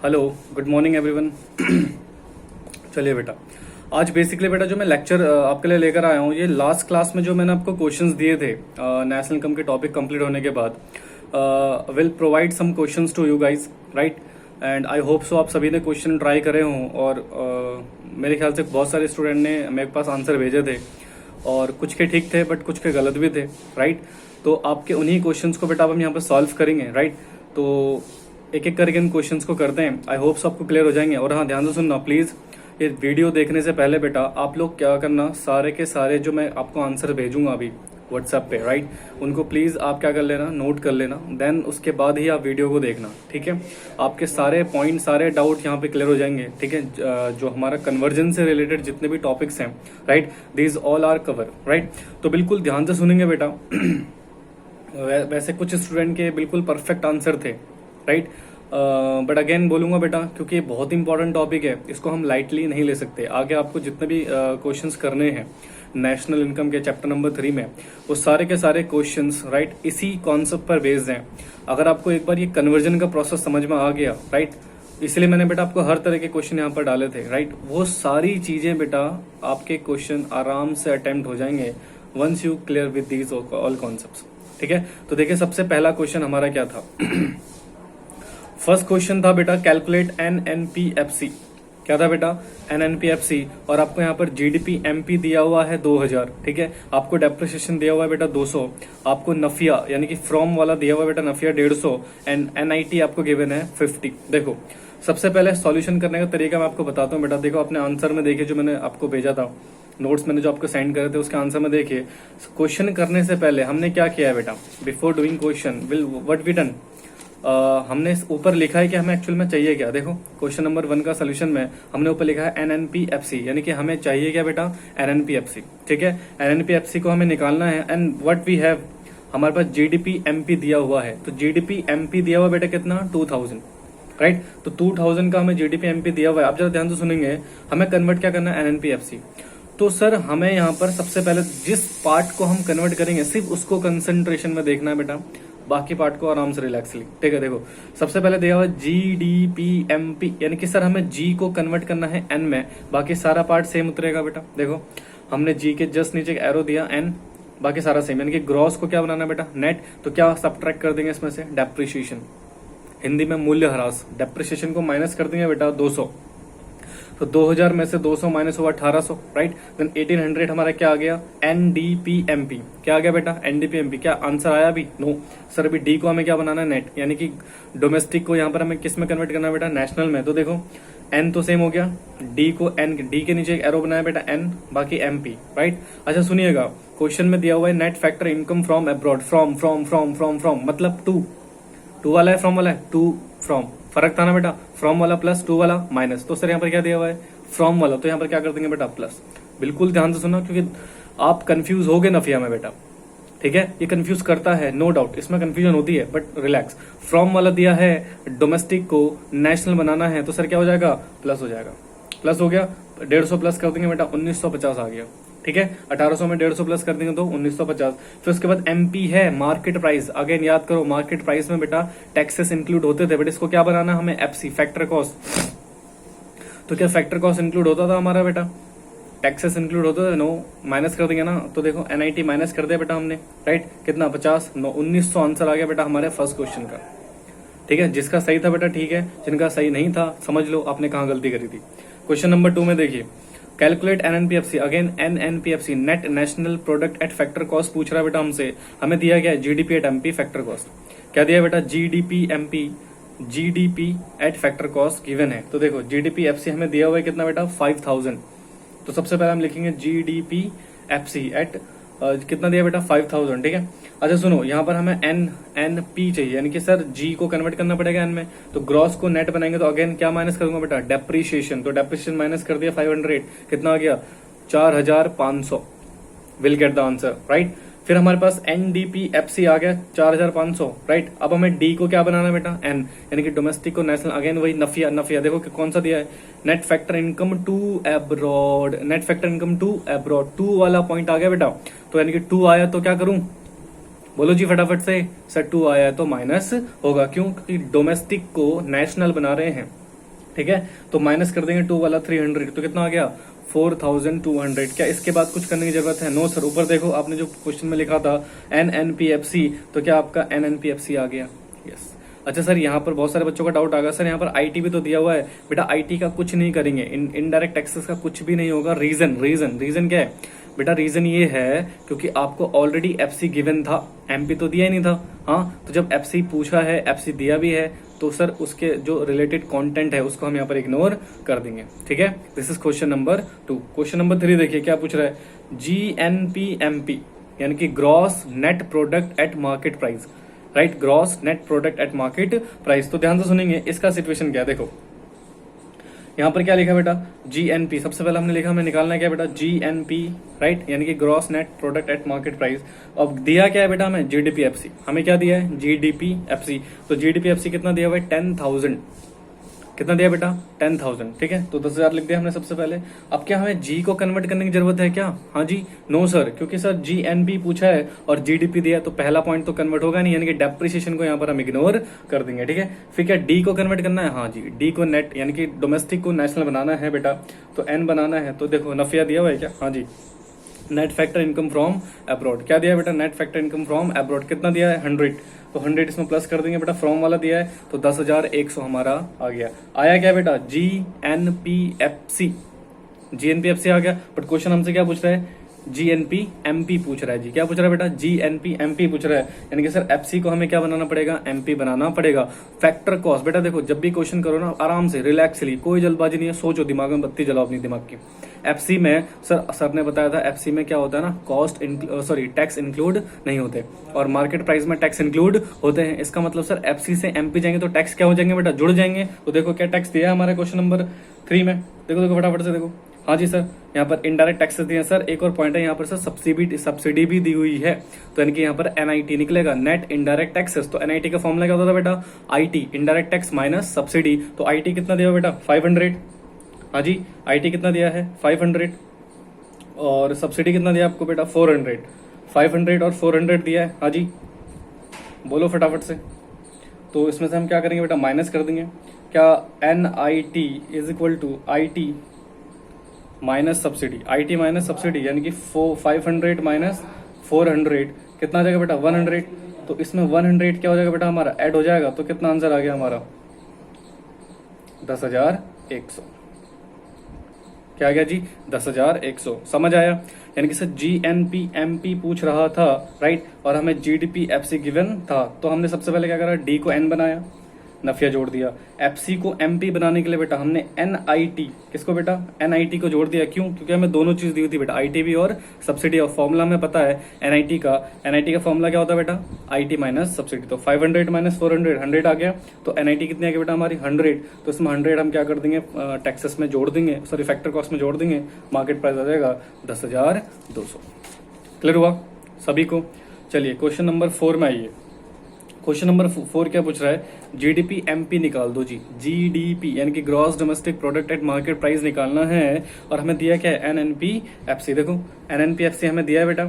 Hello, good morning everyone. चलिए बेटा, आज बेसिकली बेटा जो मैं लेक्चर आपके लिए लेकर आया हूँ, ये लास्ट क्लास में जो मैंने आपको क्वेश्चंस दिए थे नेशनल इनकम के टॉपिक कंप्लीट होने के बाद, will provide some questions to you guys, right. And I hope so आप सभी ने क्वेश्चन ट्राई करे हों और मेरे ख्याल से बहुत सारे स्टूडेंट ने मेरे पास आंसर भेजे थे और कुछ के ठीक थे बट कुछ के गलत भी थे, राइट। तो आपके उन्हीं क्वेश्चंस को बेटा अब हम यहाँ पर सॉल्व करेंगे, राइट। तो एक एक करके इन क्वेश्चंस को करते हैं। आई होप सबको क्लियर हो जाएंगे। और हाँ, ध्यान से सुनना प्लीज, ये वीडियो देखने से पहले बेटा आप लोग क्या करना, सारे के सारे जो मैं आपको आंसर भेजूंगा अभी व्हाट्सएप पे, राइट, उनको प्लीज आप क्या कर लेना, नोट कर लेना। देन उसके बाद ही आप वीडियो को देखना, ठीक है। आपके सारे पॉइंट, सारे डाउट यहाँ पे क्लियर हो जाएंगे, ठीक है। जो हमारा कन्वर्जन से रिलेटेड जितने भी टॉपिक्स हैं, right, these all are cover, right. तो बिल्कुल ध्यान से सुनेंगे बेटा। वैसे कुछ स्टूडेंट के बिल्कुल परफेक्ट आंसर थे, राइट। बट अगेन बोलूंगा बेटा, क्योंकि ये बहुत इंपॉर्टेंट टॉपिक है, इसको हम लाइटली नहीं ले सकते। आगे आपको जितने भी क्वेश्चंस करने हैं नेशनल इनकम के चैप्टर नंबर 3 में, वो सारे के सारे क्वेश्चंस, राइट, इसी कॉन्सेप्ट पर बेस्ड हैं। अगर आपको एक बार ये कन्वर्जन का प्रोसेस समझ में आ गया, राइट, इसलिए मैंने बेटा आपको हर तरह के क्वेश्चन यहाँ पर डाले थे, राइट। वो सारी चीजें बेटा आपके क्वेश्चन आराम से अटेम्प्ट हो जाएंगे once you clear with these all concepts, ठीक है। तो देखिए, सबसे पहला क्वेश्चन हमारा क्या था। फर्स्ट क्वेश्चन था बेटा, कैलकुलेट एनएनपीएफसी। क्या था बेटा? एनएनपीएफसी। और आपको यहाँ पर जीडीपी एमपी दिया हुआ है 2000, ठीक है। आपको डेप्रिसिएशन दिया हुआ है बेटा 200। आपको नफिया यानी कि फ्रॉम वाला दिया हुआ है बेटा नफिया 150 एंड एनआईटी आपको गिवन है 50। देखो, सबसे पहले सॉल्यूशन करने का तरीका मैं आपको बताता हूँ बेटा। देखो, अपने आंसर में देखिए, जो मैंने आपको भेजा था, नोट्स मैंने जो आपको सेंड करे थे, उसके आंसर में देखिए, क्वेश्चन करने से पहले हमने क्या किया है बेटा, before doing question will what we done, हमने ऊपर लिखा है कि हमें एक्चुअल में चाहिए क्या। देखो, क्वेश्चन नंबर 1 का सोल्यूशन में हमने ऊपर लिखा है एनएनपीएफसी, यानी कि हमें चाहिए क्या बेटा, एनएनपीएफसी, ठीक है। एनएनपीएफसी को हमें निकालना है एंड व्हाट वी हैव, हमारे पास जीडीपी एमपी दिया हुआ है। तो जीडीपी एमपी दिया हुआ बेटा कितना, 2000, राइट। तो 2000 का हमें जीडीपी एमपी दिया हुआ है। आप जरा ध्यान से सुनेंगे, हमें कन्वर्ट क्या करना है, एनएनपीएफसी। तो सर हमें यहाँ पर सबसे पहले जिस पार्ट को हम कन्वर्ट करेंगे सिर्फ उसको कंसंट्रेशन में देखना है बेटा, बाकी पार्ट को आराम से रिलैक्सली, ठीक है। देखो, सबसे पहले दिया हुआ जीडीपीएमपी, यानी कि सर हमें जी को कन्वर्ट करना है एन में, बाकी सारा पार्ट सेम उतरेगा बेटा। देखो, हमने जी के जस्ट नीचे एरो दिया एन, बाकी सारा सेम, यानी कि ग्रॉस को क्या बनाना है बेटा, नेट। तो क्या सब्ट्रैक्ट कर देंगे इसमें से, डेप्रिसिएशन, हिंदी में मूल्य ह्रास। डेप्रिसिएशन को माइनस कर देंगे बेटा 200। तो 2000 में से 200 माइनस हुआ 1800, राइट। देन 1800 हमारा क्या आ गया, एनडीपीएमपी। क्या आ गया बेटा, एनडीपीएमपी। क्या आंसर आया अभी? नो सर, अभी डी को हमें क्या बनाना है, नेट, यानी कि डोमेस्टिक को यहाँ पर हमें किस में कन्वर्ट करना है बेटा, नेशनल में। तो देखो, एन तो सेम हो गया, डी को एन, डी के नीचे एक एरो बनाया बेटा एन, बाकी एमपी, राइट। अच्छा सुनिएगा, क्वेश्चन में दिया हुआ है net factor income from abroad, from from from from from, मतलब टू वाला है, फ्रॉम वाला है, टू फ्रॉम, फर्क था ना बेटा, फ्रॉम वाला प्लस, टू वाला माइनस। तो सर यहाँ पर क्या दिया हुआ है, फ्रॉम वाला, तो यहाँ पर क्या कर देंगे बेटा, प्लस। बिल्कुल ध्यान से सुना, क्योंकि आप कंफ्यूज हो गए नफिया में बेटा, ठीक है। ये कंफ्यूज करता है, नो डाउट, इसमें कंफ्यूजन होती है, बट रिलैक्स। फ्रॉम वाला दिया है, डोमेस्टिक को नेशनल बनाना है, तो सर क्या हो जाएगा, प्लस हो जाएगा। प्लस हो गया, 150 प्लस कर देंगे बेटा, 1950 आ गया, ठीक है। 1800 में 150 प्लस कर देंगे तो 1950। फिर उसके बाद एमपी है, मार्केट प्राइस। अगेन याद करो, मार्केट प्राइस में बेटा टैक्सेस इंक्लूड होते थे, बट इसको क्या बनाना हमें, एफसी, फैक्टर कॉस्ट। तो क्या फैक्टर कॉस्ट इंक्लूड होता था हमारा बेटा, टैक्सेस इंक्लूड होते थे, नो, माइनस कर देंगे ना। तो देखो, एनआईटी माइनस कर दिया बेटा हमने, राइट, कितना, 50, 1900 आंसर आ गया बेटा हमारे फर्स्ट क्वेश्चन का, ठीक है। जिसका सही था बेटा ठीक है, जिनका सही नहीं था समझ लो आपने कहाँ गलती करी थी। क्वेश्चन नंबर 2 में देखिए, calculate NNPFC. Again NNPFC, net national product at factor cost पूछ रहा है बेटा हमसे। हमें दिया गया GDP at MP factor cost. क्या दिया बेटा, GDP MP, GDP at factor cost given है। तो देखो, जीडीपी एफसी हमें दिया हुआ है कितना बेटा, 5000। तो सबसे पहले हम लिखेंगे जीडीपी एफसी एट कितना दिया बेटा, 5000, ठीक है। अच्छा सुनो, यहाँ पर हमें एन एन पी चाहिए, यानी कि सर जी को कन्वर्ट करना पड़ेगा एन में। तो ग्रॉस को नेट बनाएंगे, तो अगेन क्या माइनस करूंगा बेटा, डेप्रिसिएशन। तो डेप्रिसिएशन माइनस कर दिया 500, कितना आ गया, 4500। Will get the answer, right. फिर हमारे पास एनडीपीएफसी आ गया 4500, राइट। अब हमें डी को क्या बनाना है बेटा, एन, यानी कि डोमेस्टिक को नेशनल। अगेन वही नफिया, नफिया देखो कि कौन सा दिया है, net factor income to abroad, net factor income to abroad, 2 वाला पॉइंट आ गया बेटा। तो यानी कि 2 आया तो क्या करूं, बोलो जी फटाफट से, सर 2 आया है तो माइनस होगा, क्यों, क्योंकि डोमेस्टिक को नेशनल बना रहे हैं, ठीक है, तो माइनस कर देंगे 2 वाला 300, तो कितना आ गया 4200। क्या इसके बाद कुछ करने की जरूरत है? No sir. ऊपर देखो आपने जो क्वेश्चन में लिखा था NNPFC, तो क्या आपका NNPFC आ गया? यस। अच्छा सर, यहाँ पर बहुत सारे बच्चों का डाउट आ गया, सर यहाँ पर आईटी भी तो दिया हुआ है। बेटा आईटी का कुछ नहीं करेंगे, इनडायरेक्ट टैक्सेस का कुछ भी नहीं होगा। रीजन क्या है बेटा? रीजन ये है क्योंकि आपको ऑलरेडी एफसी गिवन था, एमपी तो दिया ही नहीं था। हाँ, तो जब एफसी पूछा है, एफसी दिया भी है, तो सर उसके जो रिलेटेड कंटेंट है उसको हम यहाँ पर इग्नोर कर देंगे। ठीक है, this is question number 2। Question number 3 देखिए क्या पूछ रहा है, GNPMP यानी कि gross net product at market price, right? Gross net product at market price. तो ध्यान से सुनेंगे, इसका सिचुएशन क्या है। देखो यहाँ पर क्या लिखा बेटा, GNP। सबसे पहले हमने लिखा, हमें निकालना है क्या बेटा, GNP, राइट? यानी कि gross net product at market price. अब दिया क्या है बेटा हमें, GDPFC। हमें क्या दिया है, GDPFC। तो GDPFC कितना दिया हुआ है, 10,000। कितना दिया बेटा, 10,000। ठीक है, तो 10,000 लिख दिया हमने सबसे पहले। अब क्या हमें जी को कन्वर्ट करने की जरूरत है क्या? हाँ जी, नो सर, क्योंकि सर GNP पूछा है और GDP दिया है, तो पहला पॉइंट तो कन्वर्ट होगा नहीं, यानी कि डेप्रिसिएशन को यहाँ पर हम इग्नोर कर देंगे। ठीक है, फिर क्या डी को कन्वर्ट करना है? हाँ जी, डी को नेट यानी कि डोमेस्टिक को नेशनल बनाना है बेटा, तो एन बनाना है। तो देखो नफिया दिया हुआ है क्या? हाँ जी, net factor income from abroad. क्या दिया है बेटा, net factor income from abroad. कितना दिया है, 100। तो 100 इसमें प्लस कर देंगे बेटा, फ्रॉम वाला दिया है, तो 10,100 हमारा आ गया। आया क्या बेटा, GNPFC। GNPFC आ गया, बट क्वेश्चन हमसे क्या पूछ रहा है, GNPMP पूछ रहा है जी। क्या पूछ रहा है बेटा, GNPMP पूछ रहा है, यानी कि सर एफसी को हमें क्या बनाना पड़ेगा, MP बनाना पड़ेगा। फैक्टर कॉस्ट, बेटा देखो जब भी क्वेश्चन करो ना, आराम से रिलैक्सली, कोई जल्दबाजी नहीं है, सोचो, दिमाग में बत्ती जलाओ अपनी दिमाग की। एफसी में सर ने बताया था, एफसी में क्या होता है ना, कॉस्ट टैक्स इंक्लूड नहीं होते, और मार्केट प्राइस में टैक्स इंक्लूड होते हैं। इसका मतलब सर एफसी से MP जाएंगे तो टैक्स क्या हो जाएंगे बेटा, जुड़ जाएंगे। तो देखो क्या टैक्स दिया है हमारे क्वेश्चन नंबर 3 में, देखो फटाफट से देखो। हाँ जी सर, यहाँ पर इनडायरेक्ट टैक्सेस दिए हैं सर। एक और पॉइंट है यहाँ पर सर, सब्सिडी भी दी हुई है, तो यानी कि यहाँ पर NIT निकलेगा, नेट इनडायरेक्ट टैक्सेस। तो NIT का फॉर्मूला क्या होता था बेटा, IT indirect tax minus subsidy. तो IT कितना दिया बेटा, 500। हाँ जी, IT कितना दिया है, 500, और सब्सिडी कितना दिया आपको बेटा, 400। 500 और 400 दिया है। हाँ जी, बोलो फटाफट से। तो इसमें से हम क्या करेंगे बेटा, माइनस कर देंगे। क्या NIT is equal to IT minus subsidy, IT minus subsidy, यानी कि 500 माइनस 400 कितना आ जाएगा बेटा, 100। तो इसमें 100 क्या हो जाएगा बेटा हमारा, ऐड हो जाएगा। तो कितना आंसर आ गया हमारा, 10,100। क्या आ गया जी, 10,100। समझ आया? यानी कि सर GNPMP पूछ रहा था, राइट, और हमें GDPFC गिवन था। तो हमने सबसे पहले क्या करा, D को N बनाया, नफिया जोड़ दिया। FC को MP बनाने के लिए बेटा हमने NIT, किसको बेटा, NIT को जोड़ दिया। क्यों? क्योंकि हमें दोनों चीज दी हुई थी बेटा, IT भी और सब्सिडी। और फॉर्मूला हमें पता है NIT का फॉर्मूला क्या होता है बेटा, IT माइनस सब्सिडी। तो 500 माइनस 400, 100 आ गया। तो NIT कितनी आ गई बेटा हमारी, 100। तो इसमें 100 हम क्या कर देंगे, टैक्सेस में जोड़ देंगे, सॉरी फैक्टर कॉस्ट में जोड़ देंगे, मार्केट प्राइस आ जाएगा 10,200। क्लियर हुआ सभी को? चलिए क्वेश्चन नंबर 4 में आइए। क्वेश्चन नंबर 4 क्या पूछ रहा है, GDPMP निकाल दो जी। GDP यानी कि gross domestic product at market price निकालना है, और हमें दिया क्या है, NNPFC। देखो NNPFC हमें दिया है बेटा,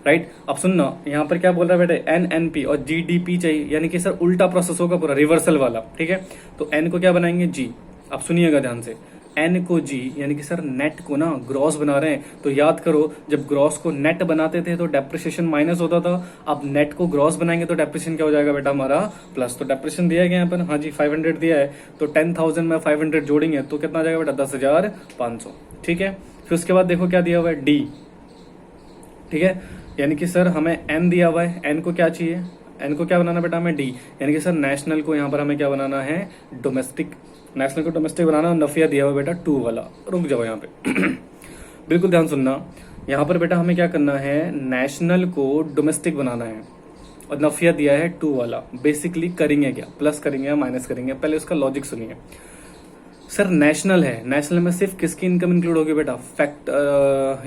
राइट। अब सुनना, यहाँ पर क्या बोल रहा है बेटा, NNP और GDP चाहिए, यानी कि सर उल्टा प्रोसेस होगा पूरा, रिवर्सल वाला। ठीक है, तो N को क्या बनाएंगे, G। अब सुनिएगा ध्यान से, N को G यानी कि सर नेट को ना ग्रॉस बना रहे हैं। तो याद करो, जब ग्रॉस को नेट बनाते थे तो डेप्रिसिएशन माइनस होता था, अब नेट को ग्रॉस बनाएंगे तो डेप्रिसिएशन क्या हो जाएगा बेटा हमारा, प्लस। तो डेप्रिसिएशन दिया गया यहाँ पर, हाँ जी 500 दिया है, तो 10,000 में 500 जोड़ेंगे तो कितना आ जाएगा बेटा, 10,500। ठीक है, फिर उसके बाद देखो क्या दिया हुआ है, D। ठीक है, यानी कि सर हमें N दिया हुआ है, N को क्या चाहिए, N को क्या बनाना बेटा हमें, D। यानी कि सर नेशनल को यहाँ पर हमें क्या बनाना है, डोमेस्टिक। नेशनल को डोमेस्टिक बनाना, नफिया दिया हुआ बेटा 2 वाला। रुक जाओ यहाँ पे बिल्कुल ध्यान सुनना, यहाँ पर बेटा हमें क्या करना है, नेशनल को डोमेस्टिक बनाना है, और नफिया दिया है 2 वाला। बेसिकली करेंगे क्या, प्लस करेंगे या माइनस करेंगे, पहले उसका लॉजिक सुनिए। सर नेशनल है, नेशनल में सिर्फ किसकी इनकम इंक्लूड होगी बेटा, फैक्ट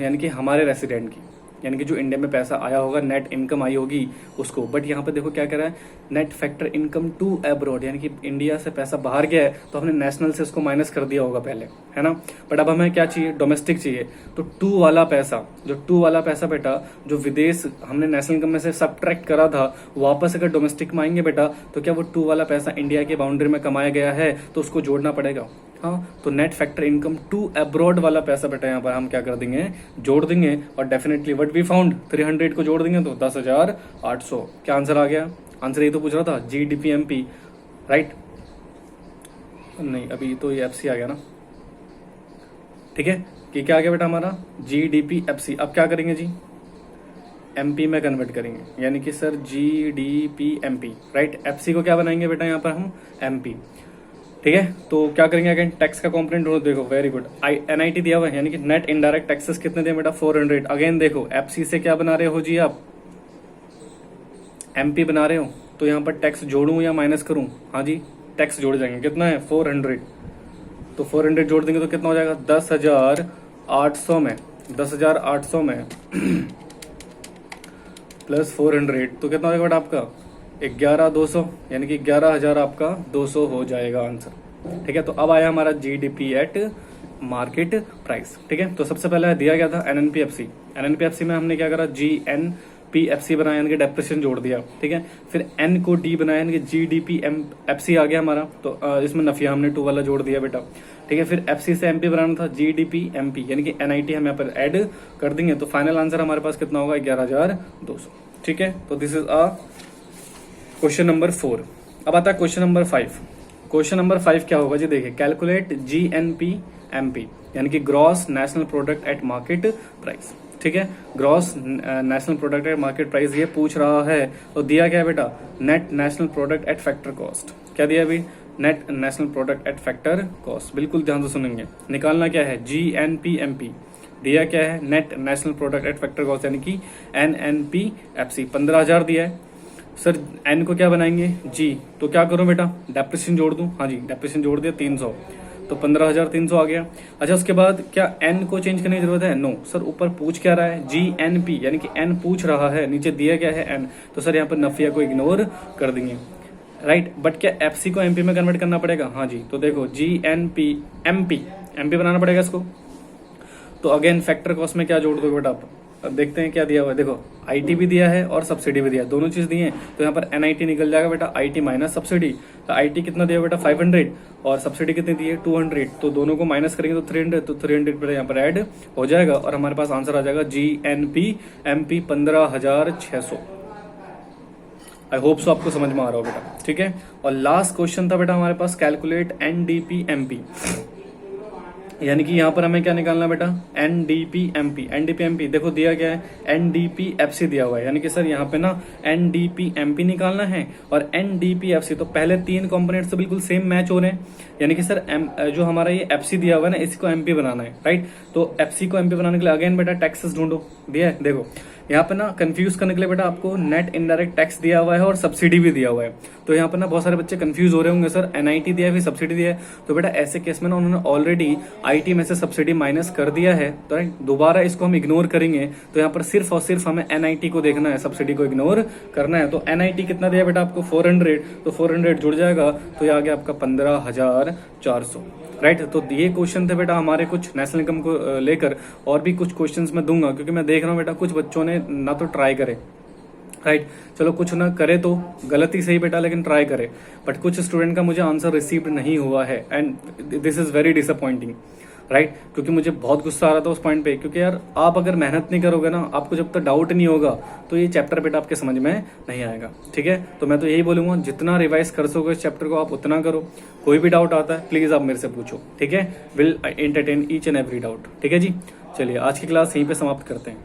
यानी कि हमारे रेसिडेंट की, यानी कि जो इंडिया में पैसा आया होगा, नेट इनकम आई होगी उसको। बट यहाँ पे देखो क्या कह रहा है, net factor income to abroad, यानी कि इंडिया से पैसा बाहर गया है तो हमने नेशनल से उसको माइनस कर दिया होगा पहले, है ना। बट अब हमें क्या चाहिए, डोमेस्टिक चाहिए। तो 2 वाला पैसा, जो 2 वाला पैसा बेटा, जो विदेश हमने नेशनल इनकम में से सब्ट्रैक्ट करा था, वापस अगर डोमेस्टिक में आएंगे बेटा, तो क्या वो 2 वाला पैसा इंडिया की बाउंड्री में कमाया गया है तो उसको जोड़ना पड़ेगा। हाँ, तो net factor income to abroad वाला पैसा बेटा यहाँ पर हम क्या कर देंगे, जोड़ देंगे, और डेफिनेटली व्हाट वी फाउंड 300 को जोड़ देंगे तो 10,800। क्या आंसर आ गया? आंसर ये तो पूछ रहा था जीडीपी एमपी, राइट? नहीं, अभी तो ये एफसी आ गया ना, ठीक है, कि क्या आ गया बेटा हमारा जीडीपी एफसी। अब क्या करेंगे जी, एमपी में कन्वर्ट करेंगे, यानी कि sir GDP MP, right? FC को क्या बनाएंगे बेटा यहाँ पर हम, एमपी, ठीक है। तो क्या करेंगे, अगेन टैक्स का कंपोनेंट ढूंढो, देखो वेरी गुड, एनआईटी दिया हुआ है, यानी कि नेट इनडायरेक्ट टैक्सेस कितने दिए बेटा, 400। अगेन देखो एफसी से क्या बना रहे हो जी आप, एमपी बना रहे हो, तो यहाँ पर टैक्स जोड़ूं या माइनस करूं? हाँ जी, टैक्स जोड़ जाएंगे, कितना है 400, तो 400 जोड़ देंगे तो कितना हो जाएगा 10,800 में, 10,800 में प्लस 400 तो कितना हो जाएगा बेटा आपका 11,200, यानी कि 11,000 आपका 200 हो जाएगा आंसर, ठीक है। तो अब आया हमारा जीडीपी एट मार्केट प्राइस, ठीक है। तो सबसे पहले दिया गया था एनएनपीएफसी, एनएनपीएफसी में हमने क्या करा, जीएनपीएफसी बनाया, यानी कि डेप्रिसिएशन जोड़ दिया, ठीक है। फिर एन को डी बनाया, यानी कि जीडीपी एफसी आ गया हमारा, तो इसमें नफिया हमने 2 वाला जोड़ दिया बेटा, ठीक है। फिर एफसी से एमपी बनाना था, जीडीपी एमपी, यानी कि एनआईटी हम यहाँ पर ऐड कर देंगे, तो फाइनल आंसर हमारे पास कितना होगा 11,200, ठीक है। तो this is a question number 4। अब आता है क्वेश्चन नंबर 5। क्वेश्चन नंबर 5 क्या होगा जी, देखिए, कैलकुलेट जीएनपी एमपी, यानी कि gross national product eight market price, ठीक है। Gross national product eight market price ये पूछ रहा है, तो दिया क्या है बेटा, net national product at factor cost. क्या दिया अभी, net national product at factor cost, बिल्कुल ध्यान से सुनेंगे। निकालना क्या है, जीएनपीएमपी, दिया क्या है, net national product at factor cost, यानी कि एनएनपीएफसी 15,000 दिया है। सर एन को क्या बनाएंगे, जी, तो क्या करूं बेटा, डेप्रिसिएशन जोड़ दूं? हाँ जी, डेप्रिसिएशन जोड़ दिया 300, तो 15,300 आ गया। अच्छा, उसके बाद क्या एन को चेंज करने की जरूरत है? नो सर, ऊपर पूछ क्या रहा है, जी एन पी, यानी कि एन पूछ रहा है, नीचे दिया क्या है एन, तो सर यहाँ पर नफिया को इग्नोर कर देंगे, राइट। बट क्या एफसी को एमपी में कन्वर्ट करना पड़ेगा? हाँ जी, तो देखो जी एन पी एमपी बनाना पड़ेगा इसको, तो अगेन फैक्टर कॉस्ट में क्या जोड़ दोगे बेटा आप? अब देखते हैं क्या दिया हुआ है, देखो आईटी भी दिया है और सब्सिडी भी दिया है, दोनों चीज दिए हैं, तो यहाँ पर एनआईटी निकल जाएगा बेटा, आईटी माइनस सब्सिडी, तो आईटी कितना दिया बेटा 500 और सब्सिडी कितनी दी है 200, तो दोनों को माइनस करेंगे तो 300, तो 300 पर यहाँ पर ऐड हो जाएगा और हमारे पास आंसर आ जाएगा जीएनपी एमपी 15,600। आई होप सो आपको समझ में आ रहा हो बेटा, ठीक है। और लास्ट क्वेश्चन था बेटा हमारे पास, कैलकुलेट एनडीपी एमपी, यानी कि यहाँ पर हमें क्या निकालना बेटा, एनडीपीएमपी। एनडीपीएमपी देखो दिया गया है, एनडीपीएफसी दिया हुआ है, यानी कि सर यहाँ पे ना एनडीपीएमपी निकालना है और एनडीपीएफसी, तो पहले 3 कंपोनेंट्स तो बिल्कुल सेम मैच हो रहे हैं, यानी कि सर जो हमारा ये एफसी दिया हुआ है ना, इसको एमपी बनाना है, राइट। तो एफसी को एमपी बनाने के लिए अगेन बेटा टैक्सेस ढूंढो, दिया है, देखो यहाँ पे ना कंफ्यूज करने के लिए बेटा आपको नेट इनडायरेक्ट टैक्स दिया हुआ है और सब्सिडी भी दिया हुआ है, तो यहाँ पर ना बहुत सारे बच्चे कंफ्यूज हो रहे होंगे, सर एनआईटी दिया है फिर सब्सिडी दिया है, तो बेटा ऐसे केस में ना उन्होंने ऑलरेडी आईटी में से सब्सिडी माइनस कर दिया है, तो राइट दोबारा इसको हम इग्नोर करेंगे, तो यहाँ पर सिर्फ और सिर्फ हमें एनआईटी को देखना है, सब्सिडी को इग्नोर करना है। तो एनआईटी कितना दिया बेटा आपको 400, तो 400 जुड़ जाएगा, तो ये आ गया आपका 15,400, राइट। तो ये क्वेश्चन थे बेटा हमारे कुछ नेशनल इनकम को लेकर, और भी कुछ क्वेश्चंस मैं दूंगा क्योंकि मैं देख रहा हूँ बेटा कुछ बच्चों ने ना तो ट्राई करे, राइट, चलो कुछ ना करे तो गलती सही बेटा, लेकिन ट्राई करे, बट कुछ स्टूडेंट का मुझे आंसर रिसीव्ड नहीं हुआ है and this is very disappointing, right, क्योंकि मुझे बहुत गुस्सा आ रहा था उस पॉइंट पे, क्योंकि यार आप अगर मेहनत नहीं करोगे ना, आपको जब तक डाउट नहीं होगा तो ये चैप्टर बेटा आपके समझ में नहीं आएगा, ठीक है। तो मैं तो यही बोलूंगा, जितना रिवाइज कर सकोगे इस चैप्टर को आप उतना करो, कोई भी डाउट आता है प्लीज आप मेरे से पूछो, ठीक है, will entertain each and every doubt, ठीक है जी। चलिए आज की क्लास यहीं पे समाप्त करते हैं।